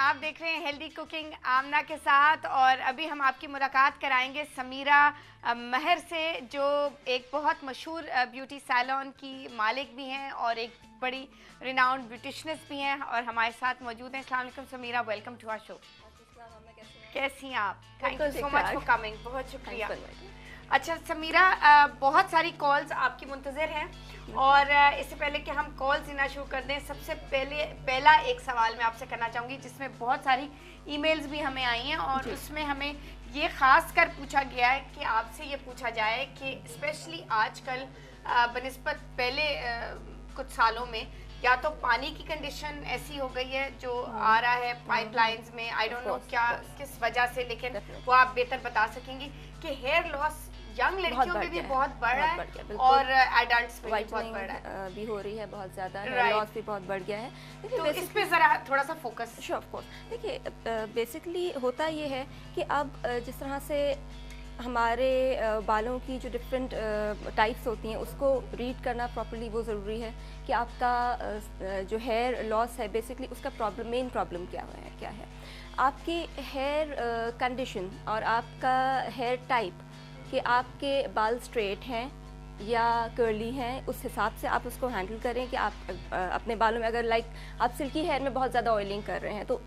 आप देख रहे हैं हेल्दी कुकिंग आमना के साथ और अभी हम आपकी मुलाकात कराएंगे समीरा महर से, जो एक बहुत मशहूर ब्यूटी सैलून की मालिक भी हैं और एक बड़ी रिनाउंड ब्यूटिशनिस्ट भी हैं और हमारे साथ मौजूद हैं। अस्सलाम वालेकुम Samira, welcome to our show. कैसी हैं आप? Thank you so much for coming, बहुत शुक्रिया। अच्छा समीरा, बहुत सारी कॉल्स आपकी मुंतज़र हैं और इससे पहले कि हम कॉल्स लेना शुरू कर दें, सबसे पहला एक सवाल मैं आपसे करना चाहूँगी जिसमें बहुत सारी ईमेल्स भी हमें आई हैं और उसमें हमें ये ख़ास कर पूछा गया है कि आपसे ये पूछा जाए कि स्पेशली आजकल बनिस्बत पहले कुछ सालों में या तो पानी की कंडीशन ऐसी हो गई है जो आ रहा है पाइपलाइंस में, आई डोंट नो क्या किस वजह से, लेकिन वो आप बेहतर बता सकेंगी कि हेयर लॉस यंग लड़कियों में भी बहुत बढ़ रहा है और एडल्ट्स में भी बहुत बढ़ रहा है, भी हो रही है बहुत ज़्यादा, हेयर लॉस भी बहुत बढ़ गया है। तो इस पे ज़रा थोड़ा सा फोकस। Sure of course. देखिए बेसिकली होता ये है कि अब जिस तरह से हमारे बालों की जो डिफरेंट टाइप्स होती हैं उसको रीड करना प्रॉपर्ली वो ज़रूरी है कि आपका जो हेयर लॉस है बेसिकली उसका मेन प्रॉब्लम क्या है। आपकी हेयर कंडीशन और आपका हेयर टाइप कि आपके बाल स्ट्रेट हैं या कर्ली हैं, उस हिसाब से आप उसको हैंडल करें कि आप अपने बालों में अगर आप सिल्की हेयर में बहुत ज़्यादा ऑयलिंग कर रहे हैं तो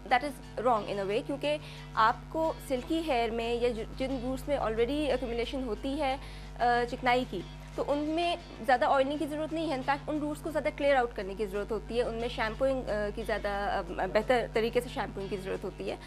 दैट इज़ रॉन्ग इन अ वे, क्योंकि आपको सिल्की हेयर में या जिन रूट्स में ऑलरेडी एक्यूमुलेशन होती है चिकनाई की, तो उनमें ज़्यादा ऑयलिंग की ज़रूरत नहीं है। इनफैक्ट उन रूट्स को ज़्यादा क्लियर आउट करने की ज़रूरत होती है, उनमें शैम्पूइंग की ज़्यादा बेहतर तरीके से शैम्पूइंग की ज़रूरत होती है।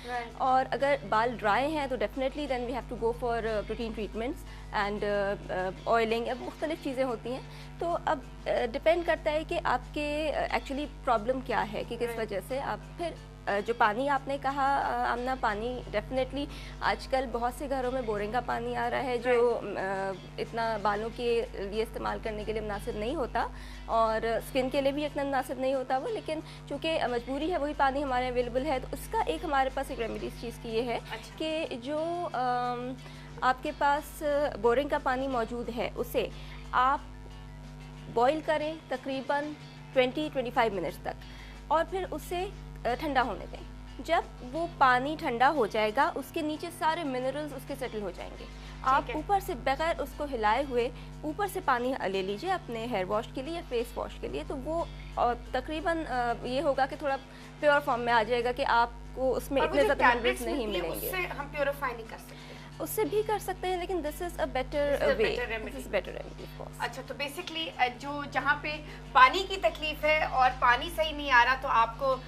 और अगर बाल ड्राई हैं तो definitely then we have to go for protein treatments and oiling, अब मुख्तलिफ चीज़ें होती हैं। तो अब डिपेंड करता है कि आपके एक्चुअली प्रॉब्लम क्या है कि किस वजह से आप फिर जो पानी आपने कहा आमना, पानी डेफिनेटली आजकल बहुत से घरों में बोरिंग का पानी आ रहा है जो इतना बालों के लिए इस्तेमाल करने के लिए मुनासिब नहीं होता और स्किन के लिए भी इतना मुनासिब नहीं होता वो, लेकिन चूँकि मजबूरी है वही पानी हमारे अवेलेबल है। तो उसका एक हमारे पास एक रेमेडी इस चीज़ की ये है कि जो आपके पास बोरिंग का पानी मौजूद है उसे आप बॉईल करें तकरीबन 20-25 मिनट्स तक और फिर उसे ठंडा होने दें। जब वो पानी ठंडा हो जाएगा उसके नीचे सारे मिनरल्स उसके सेटल हो जाएंगे। आप ऊपर से बगैर उसको हिलाए हुए ऊपर से पानी ले लीजिए अपने हेयर वॉश के लिए या फेस वॉश के लिए, तो वो तकरीबन ये होगा कि थोड़ा प्योर फॉर्म में आ जाएगा कि आपको उसमें इतने ज़्यादा मिनरल्स नहीं मिलेंगे। उससे हम प्योरीफाई नहीं कर सकते, उससे भी कर सकते हैं, लेकिन this is a better way, this is better remedy. अच्छा, तो बेसिकली जो जहाँ पे पानी की तकलीफ है और पानी सही नहीं आ रहा तो आपको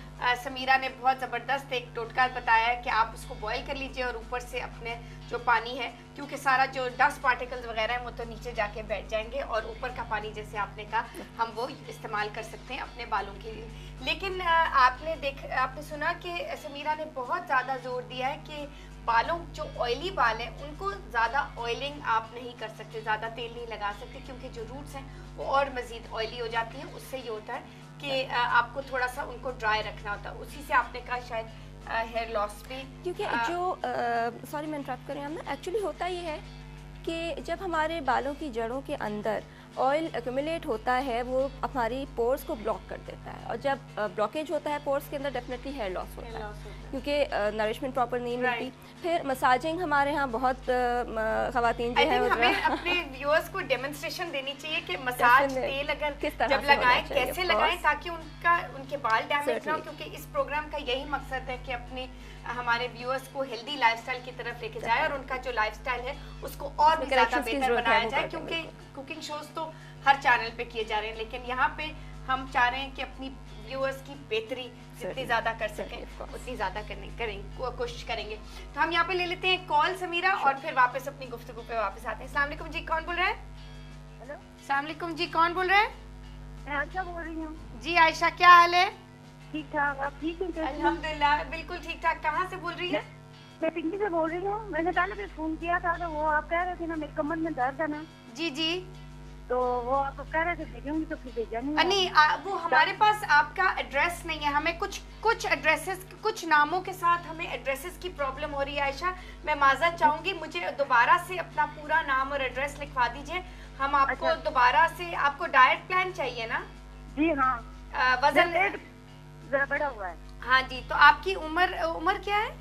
समीरा ने बहुत ज़बरदस्त एक टोटका बताया है कि आप उसको बॉईल कर लीजिए और ऊपर से अपने जो पानी है, क्योंकि सारा जो डस्ट पार्टिकल्स वगैरह हैं वो तो नीचे जाके बैठ जाएंगे और ऊपर का पानी जैसे आपने कहा हम वो इस्तेमाल कर सकते हैं अपने बालों के लिए। लेकिन आपने सुना कि समीरा ने बहुत ज़्यादा जोर दिया है कि बालों जो ऑयली बाल हैं उनको ज़्यादा ऑयलिंग आप नहीं कर सकते, ज़्यादा तेल नहीं लगा सकते, क्योंकि जो रूट्स हैं वो और मज़ीद ऑयली हो जाती हैं। उससे ये होता है कि आपको थोड़ा सा उनको ड्राई रखना होता है। उसी से आपने कहा शायद हेयर लॉस भी, क्योंकि जो सॉरी मैं इंटरप्ट कर रही हूँ, एक्चुअली होता ये है कि जब हमारे बालों की जड़ों के अंदर ऑयल एक्यूमुलेट होता है वो हमारी पोर्स को ब्लॉक कर देता है और जब ब्लॉकेज होता है पोर्स के अंदर डेफिनेटली हेयर लॉस होता है क्योंकि नरिशमेंट प्रॉपर नहीं मिलती। फिर मसाजिंग हमारे यहाँ बहुत ख़वातीन जो है हमें अपने व्यूअर्स को डेमोन्स्ट्रेशन देनी चाहिए कि मसाज तेल अगर जब लगाएं कैसे लगाएं ताकि उनके बाल डैमेज ना हो, क्योंकि इस प्रोग्राम का यही मकसद है कि अपने हमारे व्यूअर्स को हेल्दी लाइफस्टाइल की तरफ लेके जाए और उनका जो लाइफस्टाइल है उसको और भी ज़्यादा बेहतर बनाया जाए, क्योंकि कुकिंग शोज तो हर चैनल पे किए जा रहे हैं, लेकिन यहाँ पे हम चाह रहे हैं कि अपनी व्यूअर्स की बेहतरी जितनी ज़्यादा कर सकें उतनी ज़्यादा कोशिश करेंगे। तो हम यहाँ पे ले लेते हैं कॉल समीरा और फिर वापस अपनी गुफ्तगू पे वापस आते हैं। अस्सलाम वालेकुम जी, कौन बोल रहा है? हेलो, अस्सलाम वालेकुम जी, कौन बोल रहा है? मैं आयशा बोल रही हूँ। जी आयशा, क्या हाल है? ठीक ठाक, आप ठीक हैं? अल्हम्दुलिल्लाह बिल्कुल ठीक ठाक। कहाँ से बोल रही है? मैं पिंकी से बोल रही हूँ। मैंने पहले भी फोन किया था तो वो आप कह रहे थे ना मेरी कमर में दर्द है ना, जी जी, तो वो आप कह रहे थे भेजूंगी तो फिर भेजा नहीं। वो हमारे पास आपका एड्रेस नहीं है, हमें कुछ एड्रेसेस, कुछ नामों के साथ हमें एड्रेसेस की प्रॉब्लम हो रही है। आयशा, मैं माजरत चाहूंगी, मुझे दोबारा से अपना पूरा नाम और एड्रेस लिखवा दीजिए। हम आपको दोबारा से, आपको डाइट प्लान चाहिए ना? जी हाँ। वजन जरा बड़ा हुआ है। ہاں جی, تو آپ کی عمر کیا ہے؟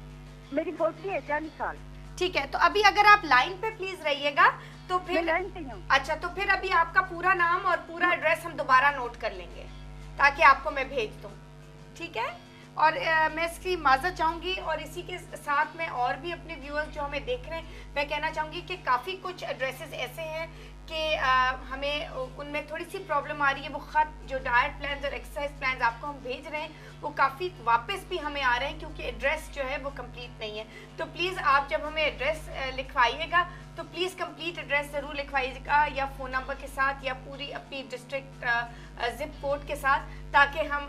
میری 40 ہے, 40 سال. ٹھیک ہے, تو ابھی اگر آپ لائن پہ پلیز رہیے گا تو میں پھر لائن پہ ہوں. اچھا, تو پھر ابھی آپ کا پورا نام اور پورا ایڈریس ہم دوبارہ نوٹ کر لیں گے تاکہ آپ کو میں بھیج دوں, ٹھیک ہے؟ اور میں اس کی معذرت چاہوں گی, اور اسی کے ساتھ میں اور بھی اپنے ویورز جو ہمیں دیکھ رہے ہیں میں کہنا چاہوں گی کہ کافی کچھ ایڈریسز ایسے ہیں کہ ہمیں ان میں تھوڑی سی پرابلم آ رہی ہے. وہ خط جو ڈائٹ پلانز اور ایکسرسائز پلانز آپ کو ہم بھیج رہے ہیں وہ کافی واپس بھی ہمیں آ رہے ہیں کیونکہ ایڈریس جو ہے وہ کمپلیٹ نہیں ہے. تو پلیز آپ جب ہمیں ایڈریس لکھوائیے گا تو پلیز کمپلیٹ ایڈریس ضرور لکھوائیے گا, یا فون نمبر کے ساتھ یا پوری اپنی ڈسٹرکٹ زپ کوڈ کے ساتھ, تاکہ ہم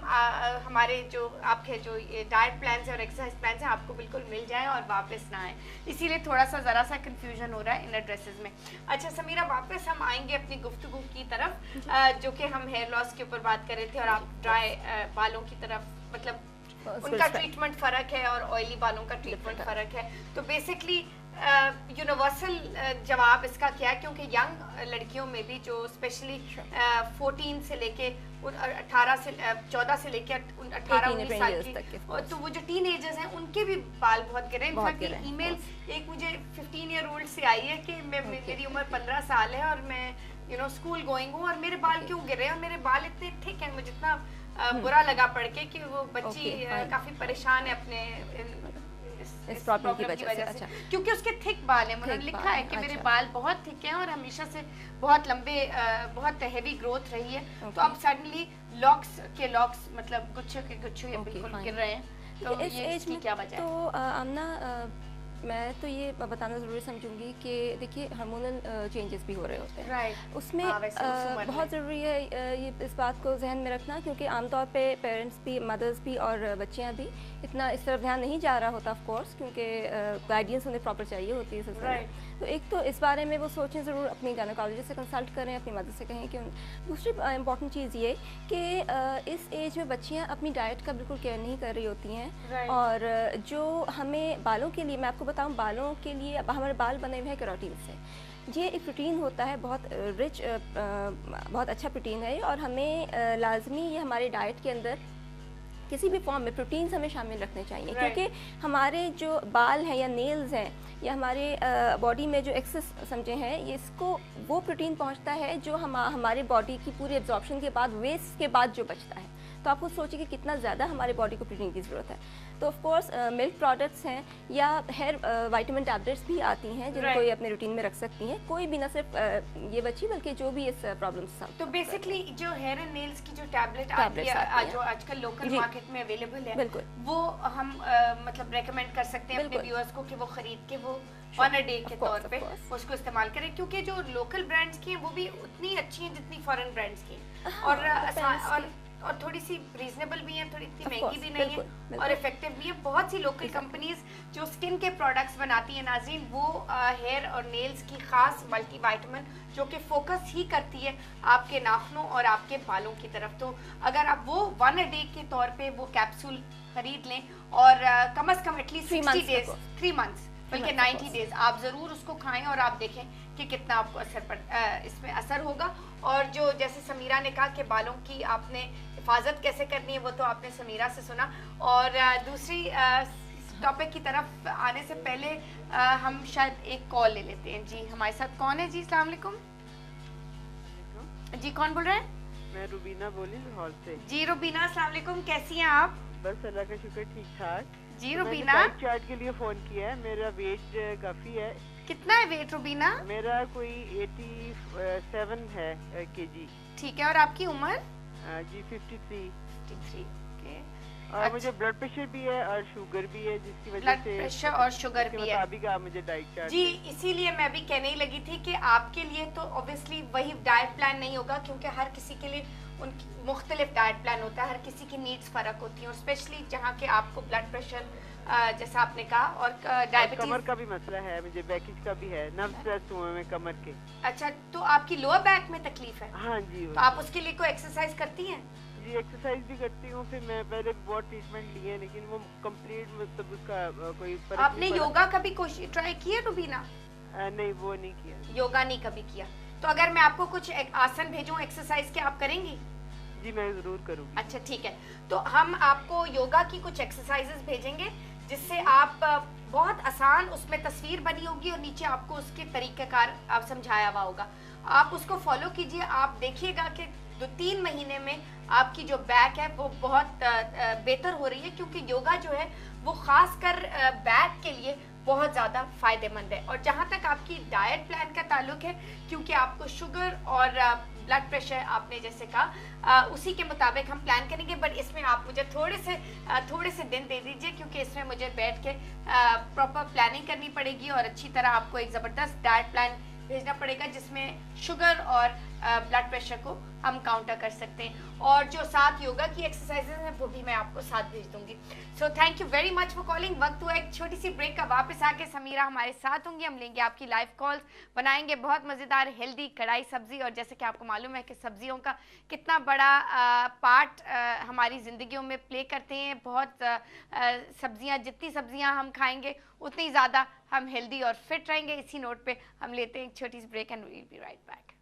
ہمارے جو آپ کے جو ڈائٹ پلانز اور ایکسرسائز پلانز ہیں آپ کو بالکل مل جائیں اور واپس نہ آئیں. اسی لیے تھوڑا سا ذرا سا کنفیوژن ہو رہا ہے ان ایڈریسز میں. اچھا سمیرہ, واپس ہم آئیں گے اپنی گفتگو کی طرف, جو کہ ہم ہیئر لاس کے اوپر بات کر رہے تھے, اور آپ ڈرائی بالوں کی طرف, مطلب ان کا ٹریٹمنٹ فرق ہے اور آئلی بالوں کا ٹریٹمنٹ فرق ہے. تو بیسکلی یونیورسل جواب اس کا کیا ہے, کیونکہ ینگ لڑکیوں میں بھی جو اسپیشلی 14 سے لے کے 14 سے لے کے 18-19 سال کی, تو وہ جو ٹین ایجرز ہیں ان کے بھی بال بہت گرے. انفیکٹ ای میل ایک مجھے 15 ایئر اولڈ سے آئی ہے کہ میری عمر 15 سال ہے اور میں اسکول گوئنگ ہوں, اور میرے بال کیوں گر رہے ہیں, اور میرے بال اتنے تھک ہیں. مجھے اتنا برا لگا پڑھ کے کہ وہ بچی کافی پریشان ہے اپنے اس پرابلم کی وجہ سے, کیونکہ اس کے تھک بال ہیں. انہوں نے لکھا ہے کہ میرے بال بہت تھک ہیں اور ہمیشہ سے بہت لمبے, بہت ہیوی گروتھ رہی ہے, تو اب سڈنلی لاکس مطلب گچھوں کے گچھو یہ بالکل گر رہے ہیں. تو اس ایج میں کیا وجہ ہے؟ تو آمنہ میں تو یہ بتانا ضروری سمجھوں گی کہ دیکھیے ہارمونل چینجز بھی ہو رہے ہوتے ہیں, اس میں بہت ضروری ہے یہ اس بات کو ذہن میں رکھنا, کیونکہ عام طور پہ پیرنٹس بھی, مدرس بھی اور بچیاں بھی اتنا اس طرف دھیان نہیں جا رہا ہوتا آف کورس, کیونکہ گائیڈنس انہیں پراپر چاہیے ہوتی ہے اس سلسلے میں. تو ایک تو اس بارے میں وہ سوچیں ضرور, اپنی گائنیکالوجسٹ سے کنسلٹ کریں, اپنی مدر سے کہیں کہ دوسری امپورٹنٹ چیز یہ کہ اس ایج میں بچیاں اپنی ڈائٹ کا بالکل کیئر نہیں کر رہی ہوتی ہیں, اور جو ہمیں بالوں کے لیے, میں آپ کو بتاؤں بالوں کے لیے ہمارے بال بنے ہوئے ہیں کیراٹین سے. یہ ایک پروٹین ہوتا ہے, بہت رچ, بہت اچھا پروٹین ہے, اور ہمیں لازمی یہ ہمارے ڈائٹ کے اندر کسی بھی فارم میں پروٹینز ہمیں شامل رکھنے چاہیے, کیونکہ ہمارے جو بال ہیں یا نیلز ہیں یا ہمارے باڈی میں جو ایکسس سمجھے ہیں, یہ اس کو وہ پروٹین پہنچتا ہے جو ہمارے باڈی کی پوری ایبزارپشن کے بعد, ویسٹ کے بعد جو بچتا ہے. تو آپ خود سوچیں کہ کتنا زیادہ ہمارے باڈی کو پروٹین کی ضرورت ہے. تو آف کورس ملک پروڈکٹس ہیں یا ہیئر وائٹامن ٹیبلٹس بھی آتی ہیں جن کو یہ اپنے روٹین میں رکھ سکتی ہیں, کوئی بھی, نہ صرف یہ بچی بلکہ جو بھی اس پرابلم سے. تو بیسکلی جو ہیئر اینڈ نیلز کی جو ٹیبلٹ آتی ہے جو آج کل لوکل مارکیٹ میں اویلیبل ہے, وہ ہم مطلب ریکمینڈ کر سکتے ہیں اپنے ویورز کو کہ وہ خرید کے وہ ون اے ڈے کے طور پہ اس کو استعمال کریں, کیونکہ جو لوکل برانڈس کی ہیں وہ بھی اتنی اچھی ہیں جتنی فارن برانڈس کی ہیں, اور تھوڑی سی ریزنیبل بھی ہیں, تھوڑی اتنی مہنگی بھی نہیں ہے, اور افیکٹو بھی ہے. بہت سی لوکل کمپنیز جو اسکن کے پروڈکٹس بناتی ہیں ناظرین, وہ ہیئر اور نیلز کی خاص ملٹی وائٹامن جو کہ فوکس ہی کرتی ہے آپ کے ناخنوں اور آپ کے بالوں کی طرف. تو اگر آپ وہ ون اے ڈے کے طور پہ وہ کیپسول خرید لیں, اور کم از کم ایٹ لیسٹ 60 ڈیز, 3 منتھس بلکہ 90 ڈیز آپ ضرور اس کو کھائیں, اور آپ دیکھیں کہ کتنا آپ کو اس میں اثر ہوگا. اور جو جیسے سمیرہ نے کہا کہ بالوں کی آپ نے حفاظت کیسے کرنی ہے, وہ تو آپ نے سمیرہ سے سنا. اور دوسری ٹاپک کی طرف آنے سے پہلے ہم شاید ایک کال لے لیتے ہیں. جی ہمارے ساتھ کون ہے؟ جی السلام علیکم. جی کون بول رہے ہیں؟ میں روبینہ بولی لاہور سے. جی روبینہ السلام علیکم, کیسی ہیں آپ؟ بس اللہ کا شکر, ٹھیک ٹھاک. جی روبینہ, ڈائٹ چارٹ کے لیے فون کیا ہے. میرا ویٹ کافی ہے. کتنا ہے ویٹ روبینہ؟ میرا کوئی 87 ہے کے جی. ٹھیک ہے, اور آپ کی عمر؟ جی 53. اور مجھے بلڈ پریشر بھی ہے اور شوگر بھی ہے, جس کی وجہ بلڈ سے پریشر اور شوگر بھی ہے. مطابق آپ مجھے ڈائٹ چارٹ. جی اسی لیے میں بھی کہنے ہی لگی تھی کہ آپ کے لیے تو اوبیسلی وہی ڈائٹ پلان نہیں ہوگا, کیونکہ ہر کسی کے لیے ان کی مختلف ڈائٹ پلان ہوتا ہے, ہر کسی کی نیڈز فرق ہوتی ہیں, اور اسپیشلی جہاں کہ آپ کو بلڈ پریشر جیسا آپ نے کہا, اور ڈائبٹیز, کمر کا بھی مسئلہ ہے, مجھے بیکیج کا بھی ہے, نرو اسٹریس ہوا میں کمر کے. اچھا, تو آپ کی لوور بیک میں تکلیف ہے؟ ہاں جی. تو آپ اس کے لیے کوئی ایکسرسائز کرتی ہیں؟ جی ایکسرسائز بھی کرتی ہوں. پھر میں پہلے بہت ٹریٹمنٹ لی ہے, لیکن وہ کمپلیٹ مطلب اس کا کوئی فرق نہیں. آپ نے یوگا کبھی کوشش ٹرائی کی ہے روبینہ؟ نہیں, وہ نہیں کیا. یوگا نہیں کبھی کیا. تو اگر میں آپ کو کچھ آسن بھیجوں ایکسرسائز کے, آپ کریں گی؟ जी मैं ज़रूर करूँगी। अच्छा ठीक है, तो हम आपको योगा की कुछ एक्सरसाइजेस भेजेंगे जिससे आप बहुत आसान, उसमें तस्वीर बनी होगी और नीचे आपको उसके तरीक़ाकार आप समझाया हुआ होगा, आप उसको फॉलो कीजिए। आप देखिएगा कि 2-3 महीने में आपकी जो बैक है वो बहुत बेहतर हो रही है, क्योंकि योगा जो है वो ख़ास कर बैक के लिए बहुत ज़्यादा फ़ायदेमंद है। और जहाँ तक आपकी डाइट प्लान का ताल्लुक है, क्योंकि आपको शुगर और ब्लड प्रेशर आपने जैसे कहा, उसी के मुताबिक हम प्लान करेंगे, बट इसमें आप मुझे थोड़े से दिन दे दीजिए, क्योंकि इसमें मुझे बैठ के प्रॉपर प्लानिंग करनी पड़ेगी और अच्छी तरह आपको एक ज़बरदस्त डाइट प्लान भेजना पड़ेगा जिसमें शुगर और ब्लड प्रेशर को हम काउंटर कर सकते हैं, और जो साथ योगा की एक्सरसाइजेज हैं वो भी मैं आपको साथ भेज दूंगी। So thank you very much for calling. वक्त हुआ एक छोटी सी ब्रेक का, वापस आके समीरा हमारे साथ होंगी, हम लेंगे आपकी लाइव कॉल्स, बनाएंगे बहुत मज़ेदार हेल्दी कढ़ाई सब्जी, और जैसे कि आपको मालूम है कि सब्जियों का कितना बड़ा पार्ट हमारी ज़िंदगियों में प्ले करते हैं। बहुत सब्जियां, जितनी सब्जियां हम खाएंगे उतनी ज़्यादा हम हेल्दी और फिट रहेंगे। इसी नोट पे हम लेते हैं एक छोटी सी break and we'll be right back.